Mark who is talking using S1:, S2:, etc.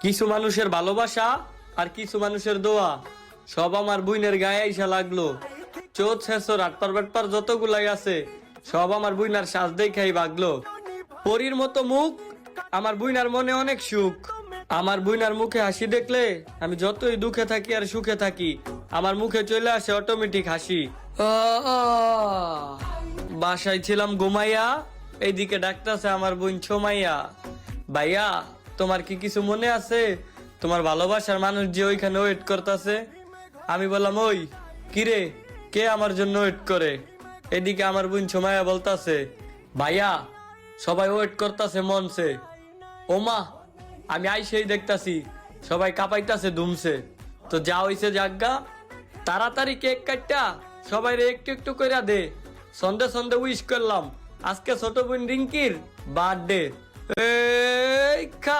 S1: কিছু মানুষের ভালোবাসা আর কিছু মানুষের দোয়া সব আমার বুইনের গায়ে আইসা লাগলো। চোদ শেষর আটপার বাটপার যতগুলাই আছে সব আমার বুইনার সাজ দেখাই ভাগলো। পরীর মতো মুখ, আমার বুইনার মনে অনেক সুখ। আমার বুইনার মুখে হাসি দেখলে আমি যতই দুঃখে থাকি আর সুখে থাকি আমার মুখে চলে আসে অটোমেটিক হাসি। বাসায় ছিলাম ঘুমাইয়া, এইদিকে ডাকতেছে আমার বোন ছোমাইয়া। ভাইয়া তোমার কি কিছু মনে আছে? তোমার ভালোবাসার মানুষ যে ওইখানে ওয়েট করতেছে। আমি বললাম ওই কিরে, কে আমার জন্য ওয়েট করে? এদিকে আমার বোন ছোমাইয়া বলতাছে ভাইয়া সবাই ওয়েট করতেছে মনছে। ওমা আমি আইসেই দেখতাছি সবাই কাঁপাইতাছে ধুমছে। তো যা হইছে জাগা, তাড়াতাড়ি কেক কাটটা সবাই একটু একটু করে দে। সন্ধে সন্ধে উইশ করলাম আজকে ছোট বোন রিঙ্কির বার্থডে। এই খা।